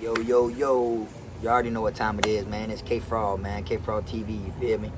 Yo, yo, yo. You already know what time it is, man. It's K-Fraud, man. K-Fraud TV, you feel me?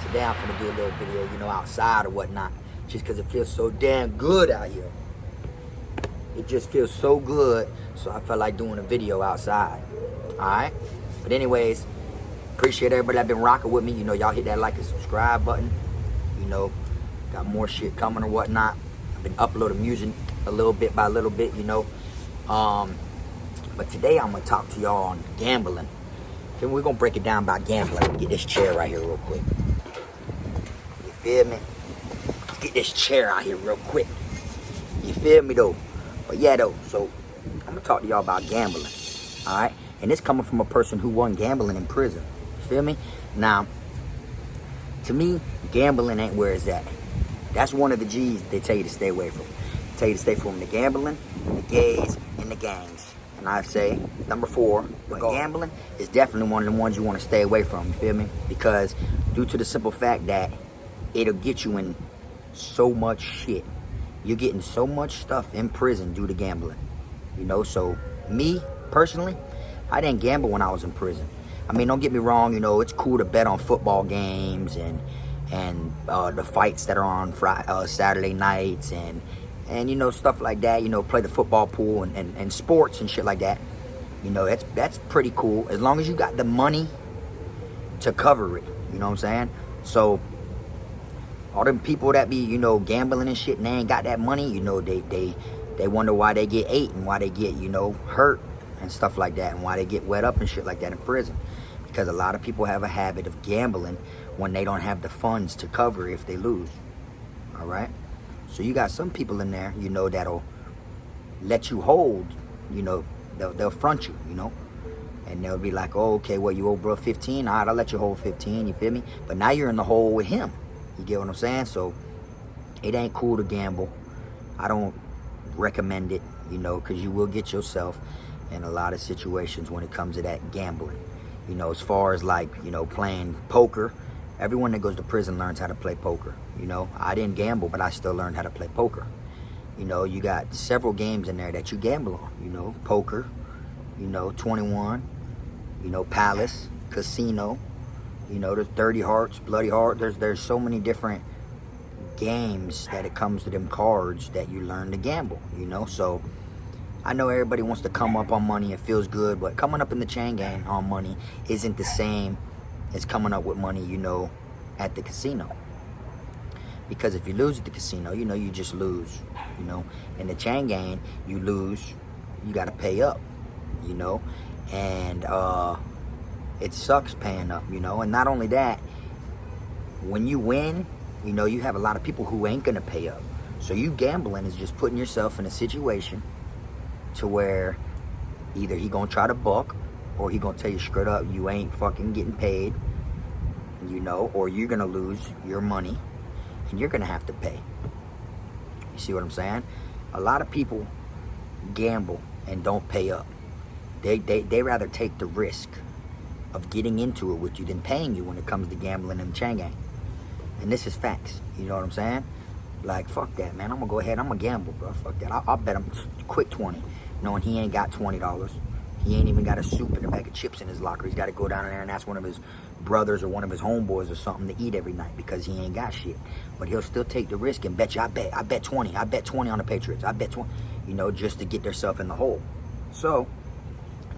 Today I'm gonna do a little video, outside or whatnot. Just because it feels so damn good out here. It just feels so good, so I felt like doing a video outside. Alright? But anyways, appreciate everybody that been rocking with me. Y'all hit that like and subscribe button. Got more shit coming or whatnot. I've been uploading music a little bit by little bit, But today I'm going to talk to y'all on gambling. Then we're going to break it down by gambling. Let me get this chair right here real quick. You feel me? Let's get this chair out here real quick. You feel me though? But yeah though, so I'm going to talk to y'all about gambling. Alright? And this coming from a person who wasn't gambling in prison. You feel me? Now, to me, gambling ain't where it's at. That's one of the G's they tell you to stay away from. They tell you to stay from the gambling, the gays, and the gangs. And I say, number 4, gambling is definitely one of the ones you want to stay away from, you feel me? Because due to the simple fact that it'll get you in so much shit. You're getting so much stuff in prison due to gambling. So me, personally, I didn't gamble when I was in prison. I mean, don't get me wrong, it's cool to bet on football games and the fights that are on Saturday nights and stuff like that, play the football pool and sports and shit like that. That's pretty cool. As long as you got the money to cover it, you know what I'm saying? So, all them people that be, gambling and shit and they ain't got that money, they wonder why they get ate and why they get, hurt and stuff like that and why they get wet up and shit like that in prison. Because a lot of people have a habit of gambling when they don't have the funds to cover if they lose. Alright? So you got some people in there, that'll let you hold, they'll front you, and they'll be like, oh, okay, well, you owe bro 15, all right, I'll let you hold 15, you feel me? But now you're in the hole with him, you get what I'm saying? So it ain't cool to gamble. I don't recommend it, because you will get yourself in a lot of situations when it comes to that gambling. As far as like, playing poker. Everyone that goes to prison learns how to play poker. I didn't gamble, but I still learned how to play poker. You got several games in there that you gamble on. Poker, 21, Palace, Casino, there's Dirty Hearts, Bloody Heart. There's so many different games that it comes to them cards that you learn to gamble, So I know everybody wants to come up on money. It feels good, but coming up in the chain gang on money isn't the same as coming up with money, at the casino. Because if you lose at the casino, you just lose, In the chain gang, you lose, you got to pay up, And it sucks paying up, And not only that, when you win, you have a lot of people who ain't going to pay up. So you gambling is just putting yourself in a situation to where either he going to try to buck or he going to tell you straight up, you ain't fucking getting paid, or you're going to lose your money and you're going to have to pay. You see what I'm saying? A lot of people gamble and don't pay up. They rather take the risk of getting into it with you than paying you when it comes to gambling in the chain gang. And this is facts. You know what I'm saying? Like, fuck that, man. I'm going to go ahead. I'm going to gamble, bro. Fuck that. I'll bet him quick 20, knowing he ain't got $20. He ain't even got a soup and a bag of chips in his locker. He's got to go down there and ask one of his brothers or one of his homeboys or something to eat every night because he ain't got shit. But he'll still take the risk and bet you, I bet 20. I bet 20 on the Patriots. I bet 20, just to get themselves in the hole. So,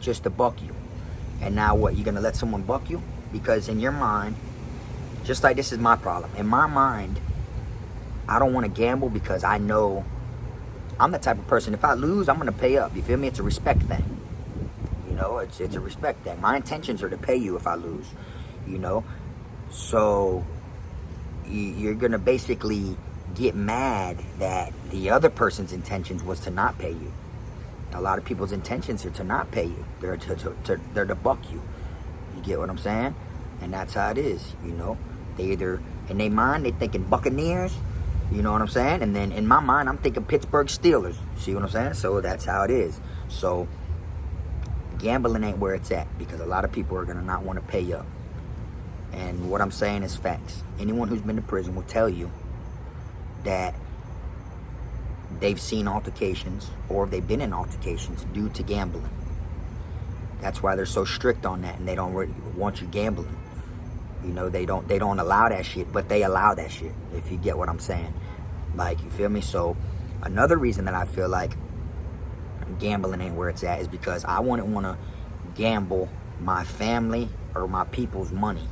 just to buck you. And now what? You going to let someone buck you? Because in your mind, just like this is my problem. In my mind, I don't want to gamble because I know I'm the type of person, if I lose, I'm going to pay up. You feel me? It's a respect thing. It's a respect thing. My intentions are to pay you if I lose, So you're going to basically get mad that the other person's intentions was to not pay you. A lot of people's intentions are to not pay you. They're to buck you. You get what I'm saying? And that's how it is, They either, in their mind, they thinking Buccaneers, you know what I'm saying? And then in my mind, I'm thinking Pittsburgh Steelers. See what I'm saying? So that's how it is. So gambling ain't where it's at because a lot of people are going to not want to pay up. And what I'm saying is facts. Anyone who's been to prison will tell you that they've seen altercations or they've been in altercations due to gambling. That's why they're so strict on that, and they don't really want you gambling. You know, they don't allow that shit, but they allow that shit, if you get what I'm saying. Like, you feel me? So another reason that I feel like gambling ain't where it's at is because I wouldn't want to gamble my family or my people's money.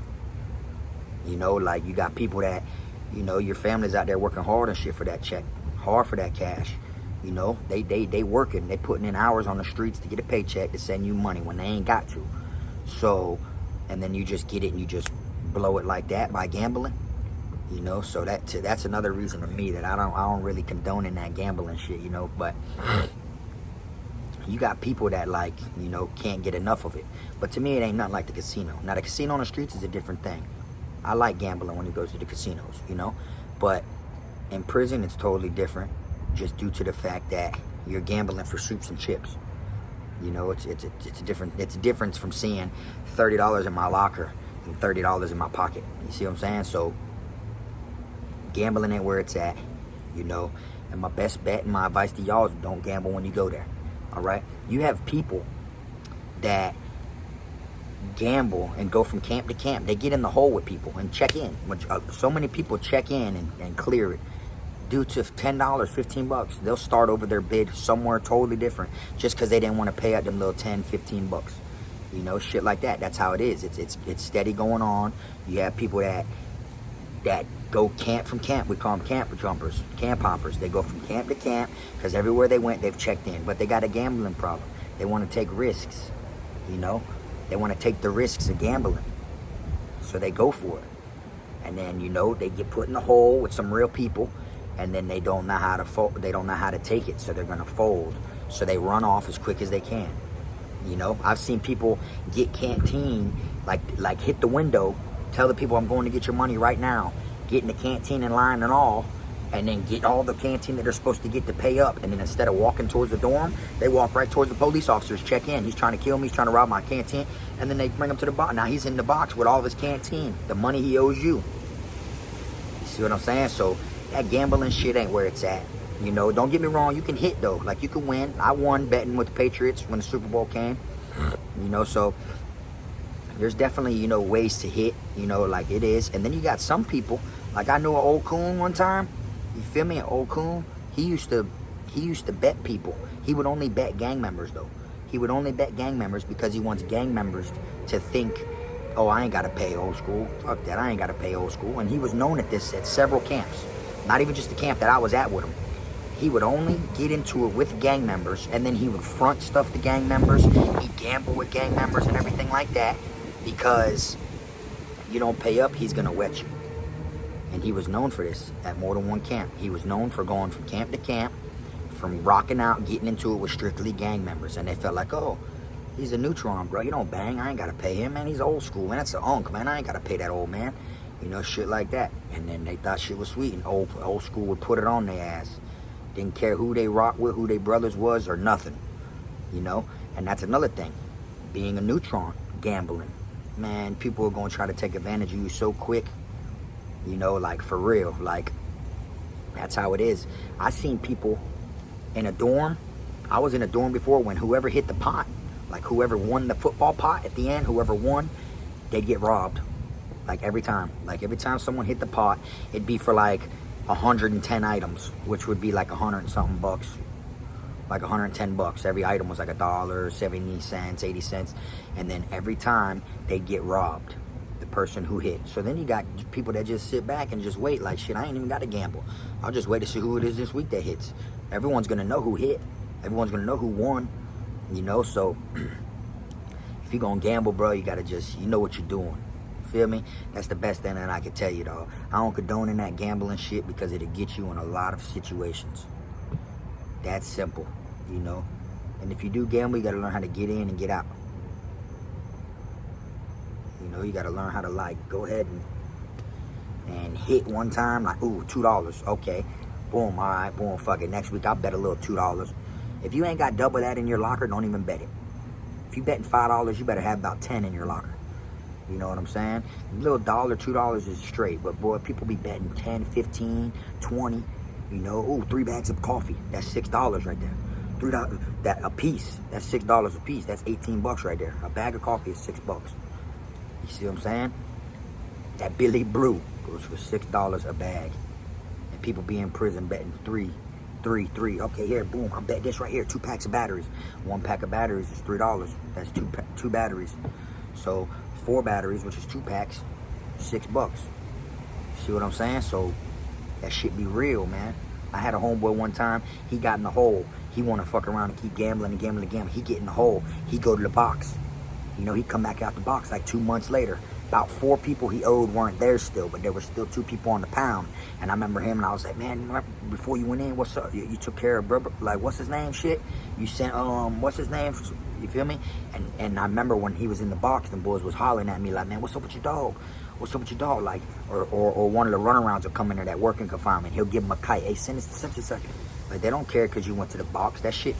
You know, like, you got people that, you know, your family's out there working hard and shit for that check, hard for that cash. You know, they working, they putting in hours on the streets to get a paycheck to send you money when they ain't got to. So, and then you just get it and you just blow it like that by gambling. You know, so that's another reason to me that I don't really condone in that gambling shit, you know. But you got people that, like, you know, can't get enough of it. But to me, it ain't nothing like the casino. Now, the casino on the streets is a different thing. I like gambling when it goes to the casinos, you know. But in prison, it's totally different, just due to the fact that you're gambling for soups and chips. You know, it's a difference from seeing $30 in my locker and $30 in my pocket. You see what I'm saying? So gambling ain't where it's at, you know. And my best bet and my advice to y'all is don't gamble when you go there. All right? You have people that gamble and go from camp to camp. They get in the hole with people and check in. So many people check in and clear it. Due to $10, $15, they'll start over their bid somewhere totally different just because they didn't want to pay out them little $10, $15. You know, shit like that. That's how it is. It's steady going on. You have people that go camp from camp. We call them camp jumpers, camp hoppers. They go from camp to camp because everywhere they went, they've checked in. But they got a gambling problem. They want to take risks, you know. They want to take the risks of gambling. So they go for it. And then, you know, they get put in a hole with some real people. And then they don't know how to they don't know how to take it, so they're gonna fold. So they run off as quick as they can. You know, I've seen people get canteen, like hit the window, tell the people I'm going to get your money right now, get in the canteen in line and all, and then get all the canteen that they're supposed to get to pay up. And then instead of walking towards the dorm, they walk right towards the police officers, check in. He's trying to kill me, he's trying to rob my canteen, and then they bring him to the box. Now he's in the box with all of his canteen, the money he owes you. You see what I'm saying? So that gambling shit ain't where it's at. You know, don't get me wrong, you can hit though. Like, you can win. I won betting with the Patriots when the Super Bowl came. You know, so there's definitely, you know, ways to hit, you know, like it is. And then you got some people, like I knew an old coon one time. You feel me? An old coon. He used to bet people. He would only bet gang members though. He would only bet gang members because he wants gang members to think, oh, I ain't got to pay old school. Fuck that, I ain't got to pay old school. And he was known at several camps. Not even just the camp that I was at with him. He would only get into it with gang members, and then he would front stuff to gang members. He'd gamble with gang members and everything like that, because you don't pay up, he's going to wet you. And he was known for this at more than one camp. He was known for going from camp to camp, from rocking out, getting into it with strictly gang members. And they felt like, oh, he's a neutron, bro. You don't bang. I ain't got to pay him, man. He's old school, man. That's an unk, man. I ain't got to pay that old man. You know, shit like that. And then they thought shit was sweet, and old school would put it on their ass. Didn't care who they rocked with, who they brothers was, or nothing. You know? And that's another thing. Being a neutron, gambling. Man, people are going to try to take advantage of you so quick. You know, like, for real. Like, that's how it is. I seen people in a dorm. I was in a dorm before when whoever hit the pot, like whoever won the football pot at the end, whoever won, they'd get robbed. Like every time someone hit the pot, it'd be for like 110 items, which would be like 100 and something bucks, like 110 bucks. Every item was like $1, 70 cents, 80 cents. And then every time they'd get robbed, the person who hit. So then you got people that just sit back and just wait, like, shit, I ain't even got to gamble. I'll just wait to see who it is this week that hits. Everyone's going to know who hit. Everyone's going to know who won, you know. So if you're going to gamble, bro, you got to just, you know what you're doing. Feel me? That's the best thing that I can tell you, dog. I don't condone in that gambling shit because it'll get you in a lot of situations. That's simple, you know. And if you do gamble, you got to learn how to get in and get out. You know, you got to learn how to, like, go ahead and hit one time, like, ooh, $2. Okay. Boom, all right, boom, fuck it. Next week, I'll bet a little $2. If you ain't got double that in your locker, don't even bet it. If you betting $5, you better have about 10 in your locker. You know what I'm saying? A little $1, $2 is straight. But, boy, people be betting 10, 15, 20. You know, ooh, 3 bags of coffee. That's $6 right there. $3, that a piece, that's $6 a piece. That's 18 bucks right there. A bag of coffee is $6. You see what I'm saying? That Billy Brew goes for $6 a bag. And people be in prison betting three. Okay, here, boom, I bet this right here. 2 packs of batteries. 1 pack of batteries is $3. That's two batteries. So 4 batteries, which is 2 packs, $6. See what I'm saying? So that shit be real, man. I had a homeboy one time, he got in the hole. He want to fuck around and keep gambling and gambling and gambling. He get in the hole. He go to the box. You know, he come back out the box like 2 months later. About 4 people he owed weren't there still, but there were still 2 people on the pound. And I remember him, and I was like, man, before you went in, what's up? You took care of, brother, like, what's his name, shit? You sent, what's his name? You feel me? And I remember when he was in the box, them boys was hollering at me like, man, what's up with your dog? What's up with your dog? Like, or one of the runarounds will come in there that work in confinement. He'll give him a kite. Hey, send us to such and such. Like, they don't care because you went to the box. That shit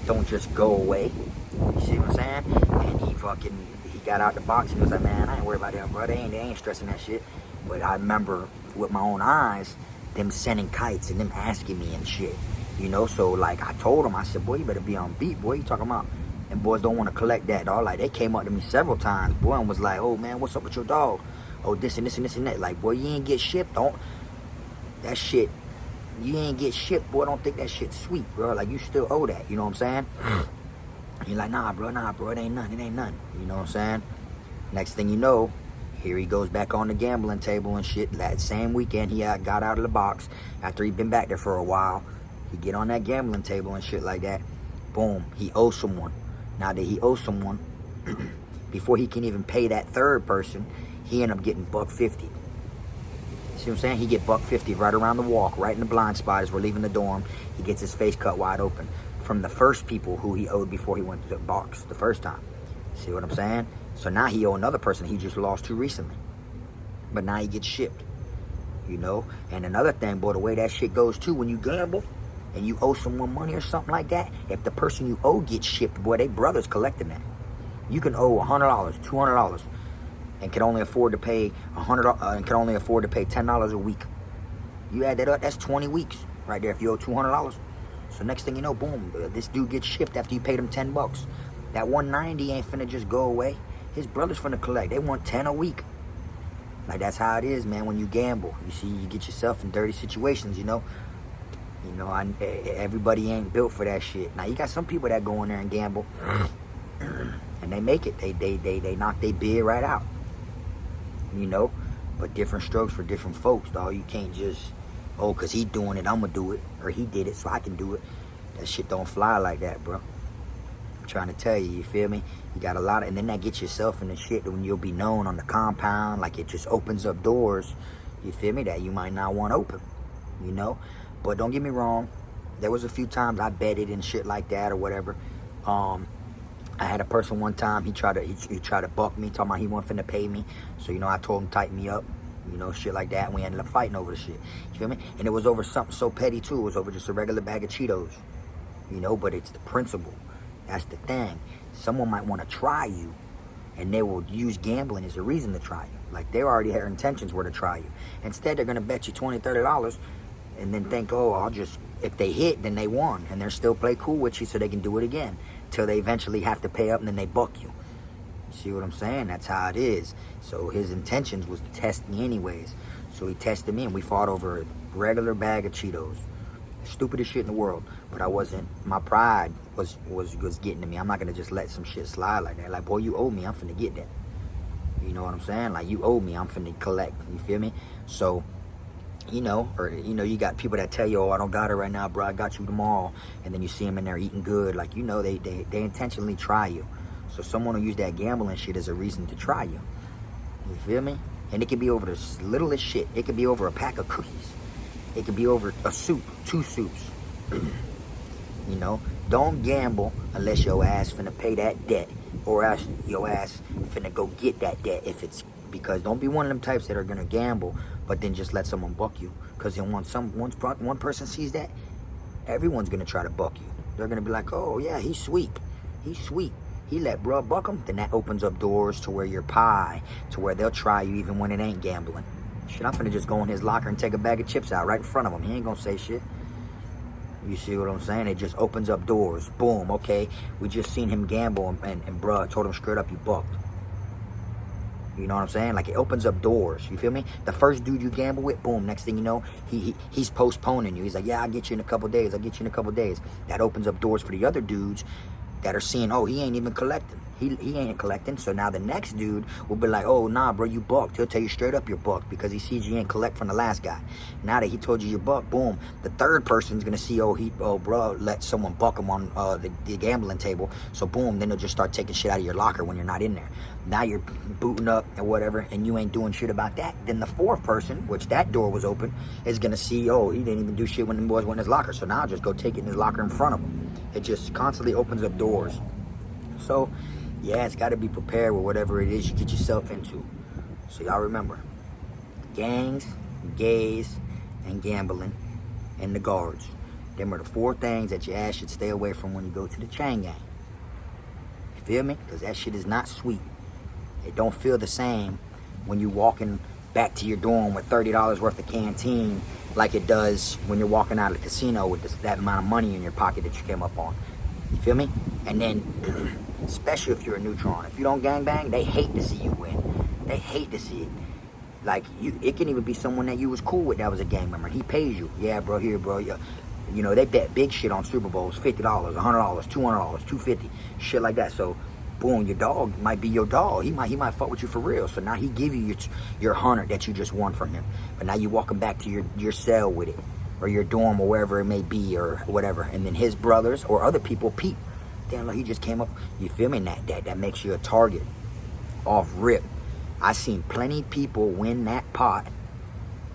don't just go away. You see what I'm saying? And he got out the box and he was like, man, I ain't worried about them, bro. They ain't stressing that shit. But I remember with my own eyes, them sending kites and them asking me and shit. You know, so like I told them, I said, boy, you better be on beat, boy. You talking about? And boys don't want to collect that, dog. Like, they came up to me several times, boy, and was like, oh, man, what's up with your dog? Oh, this and this and this and that. Like, boy, you ain't get shipped. That shit, you ain't get shipped, boy. Don't think that shit's sweet, bro. Like, you still owe that. You know what I'm saying? You're like, nah, bro. It ain't nothing. You know what I'm saying? Next thing you know, here he goes back on the gambling table and shit. That same weekend, he got out of the box after he'd been back there for a while. He get on that gambling table and shit like that. Boom, he owes someone. Now that he owes someone, before he can even pay that third person, he end up getting $150. See what I'm saying? He get $150 right around the walk, right in the blind spot as we're leaving the dorm. He gets his face cut wide open from the first people who he owed before he went to the box the first time. See what I'm saying? So now he owe another person he just lost to recently. But now he gets shipped. You know? And another thing, boy, the way that shit goes too, when you gamble and you owe someone money or something like that, if the person you owe gets shipped, boy, they brothers collecting that. You can owe $100, $200, and can only afford to pay $10 a week. You add that up, that's 20 weeks right there if you owe $200. So next thing you know, boom, this dude gets shipped after you paid him $10. That $190 ain't finna just go away. His brother's finna collect. They want 10 a week. Like, that's how it is, man, when you gamble. You see, you get yourself in dirty situations, you know. You know, everybody ain't built for that shit. Now, you got some people that go in there and gamble, and they make it. They knock their bid right out. You know, but different strokes for different folks, dog. You can't just, oh, because he doing it, I'm going to do it. Or he did it, so I can do it. That shit don't fly like that, bro. I'm trying to tell you, you feel me? You got a lot of, and then that gets yourself in the shit when you'll be known on the compound. Like, it just opens up doors, you feel me, that you might not want open, you know? But don't get me wrong, there was a few times I betted and shit like that or whatever. I had a person one time, he tried to buck me, talking about he wasn't finna pay me. So, you know, I told him tighten me up, you know, shit like that. And we ended up fighting over the shit, you feel me? And it was over something so petty too. It was over just a regular bag of Cheetos, you know, but it's the principle. That's the thing. Someone might want to try you, and they will use gambling as a reason to try you. Like, they already had intentions were to try you. Instead, they're going to bet you $20, $30, and then think, oh, if they hit, then they won. And they'll still play cool with you so they can do it again. Till they eventually have to pay up, and then they buck you. You see what I'm saying? That's how it is. So his intentions was to test me anyways. So he tested me, and we fought over a regular bag of Cheetos. Stupidest shit in the world. But I wasn't, my pride was getting to me. I'm not going to just let some shit slide like that. Like, boy, you owe me, I'm finna get that. You know what I'm saying? Like, you owe me, I'm finna collect. You feel me? So, you know, or, you know, you got people that tell you, oh, I don't got it right now, bro, I got you tomorrow. And then you see them in there eating good. Like, you know, they intentionally try you. So someone will use that gambling shit as a reason to try you. You feel me? And it can be over the littlest shit. It could be over a pack of cookies. It could be over a soup, 2 soups. You know, don't gamble unless your ass finna pay that debt, or else your ass finna go get that debt. If it's because don't be one of them types that are gonna gamble, but then just let someone buck you. Because then once one person sees that, everyone's gonna try to buck you. They're gonna be like, oh yeah, he's sweet. He let bro buck him. Then that opens up doors to where you're pie, to where they'll try you even when it ain't gambling. Shit, I'm finna just go in his locker and take a bag of chips out right in front of him. He ain't gonna say shit. You see what I'm saying? It just opens up doors. Boom, okay. We just seen him gamble and bruh told him straight up, you bucked. You know what I'm saying? Like, it opens up doors. You feel me? The first dude you gamble with, boom, next thing you know, he's postponing you. He's like, yeah, I'll get you in a couple days. I'll get you in a couple days. That opens up doors for the other dudes that are seeing, oh, he ain't even collecting. He ain't collecting. So now the next dude will be like, oh, nah, bro, you bucked. He'll tell you straight up you're bucked because he sees you ain't collect from the last guy. Now that he told you you're bucked, boom, the third person's going to see, oh, bro, let someone buck him on the gambling table. So, boom, then they'll just start taking shit out of your locker when you're not in there. Now you're booting up and whatever, and you ain't doing shit about that. Then the fourth person, which that door was open, is going to see, oh, he didn't even do shit when the boys went in his locker. So now I'll just go take it in his locker in front of him. It just constantly opens up doors. So, yeah, it's got to be prepared with whatever it is you get yourself into. So y'all remember, gangs, gays, and gambling, and the guards. Them are the 4 things that your ass should stay away from when you go to the chain gang. You feel me? Because that shit is not sweet. It don't feel the same when you walking back to your dorm with $30 worth of canteen like it does when you're walking out of the casino with that amount of money in your pocket that you came up on. You feel me? And then, especially if you're a neutron, if you don't gangbang, they hate to see you win. They hate to see it. Like, it can even be someone that you was cool with that was a gang member. He pays you. Yeah, bro, here, bro. Yeah. You know, they bet big shit on Super Bowls, $50, $100, $200, $250, shit like that. So, boom, your dog might be your dog. He might fuck with you for real. So now he give you your 100 that you just won from him. But now you walking back to your cell with it, or your dorm, or wherever it may be, or whatever. And then his brothers or other people peep. Damn, look, he just came up. You feel me? That makes you a target off rip. I seen plenty people win that pot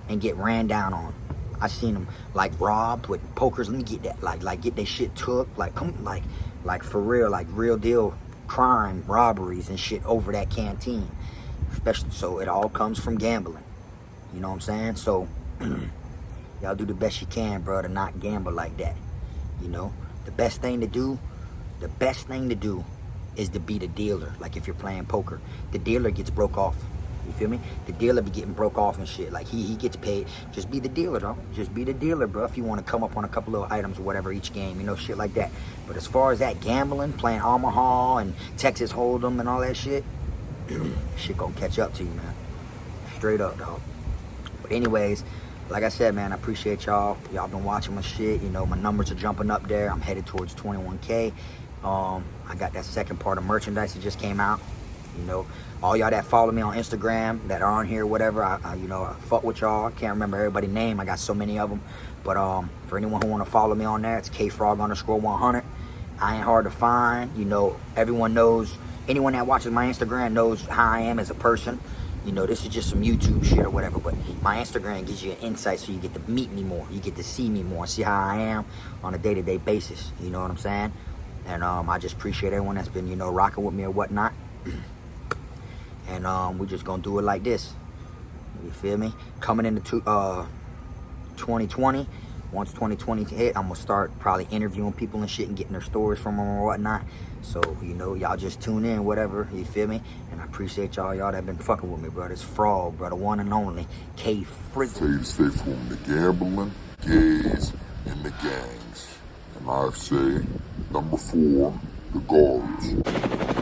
and get ran down on. I seen them like robbed with pokers. Let me get that. Like get their shit took. Like for real, like real deal crime, robberies and shit over that canteen. Especially, so it all comes from gambling. You know what I'm saying? So y'all do the best you can, bro, to not gamble like that. You know, the best thing to do is to be the dealer. Like if you're playing poker, the dealer gets broke off. You feel me? The dealer be getting broke off and shit. Like he gets paid. Just be the dealer, though. Just be the dealer, bro. If you want to come up on a couple of items or whatever each game, you know, shit like that. But as far as that gambling, playing Omaha and Texas Hold'em and all that shit, shit gonna catch up to you, man. Straight up, dog. But anyways, like I said, man, I appreciate y'all. Y'all been watching my shit. You know, my numbers are jumping up there. I'm headed towards 21K. I got that second part of merchandise that just came out. You know, all y'all that follow me on Instagram, that are on here, whatever, I fuck with y'all. I can't remember everybody's name. I got so many of them. But for anyone who want to follow me on there, it's KFrog_100. I ain't hard to find. You know, everyone knows, anyone that watches my Instagram knows how I am as a person. You know, this is just some YouTube shit or whatever, but my Instagram gives you an insight so you get to meet me more. You get to see me more, see how I am on a day-to-day basis. You know what I'm saying? And I just appreciate everyone that's been, you know, rocking with me or whatnot. And we're just gonna do it like this. You feel me? Coming into 2020, once 2020 hit, I'm gonna start probably interviewing people and shit and getting their stories from them or whatnot. So, you know, y'all just tune in, whatever, you feel me? And I appreciate y'all that been fucking with me, bro. It's Frog, bro, the one and only K Frizzle. Tell you to stay from the gambling, gays, and the gangs. And I say, number 4, the guards.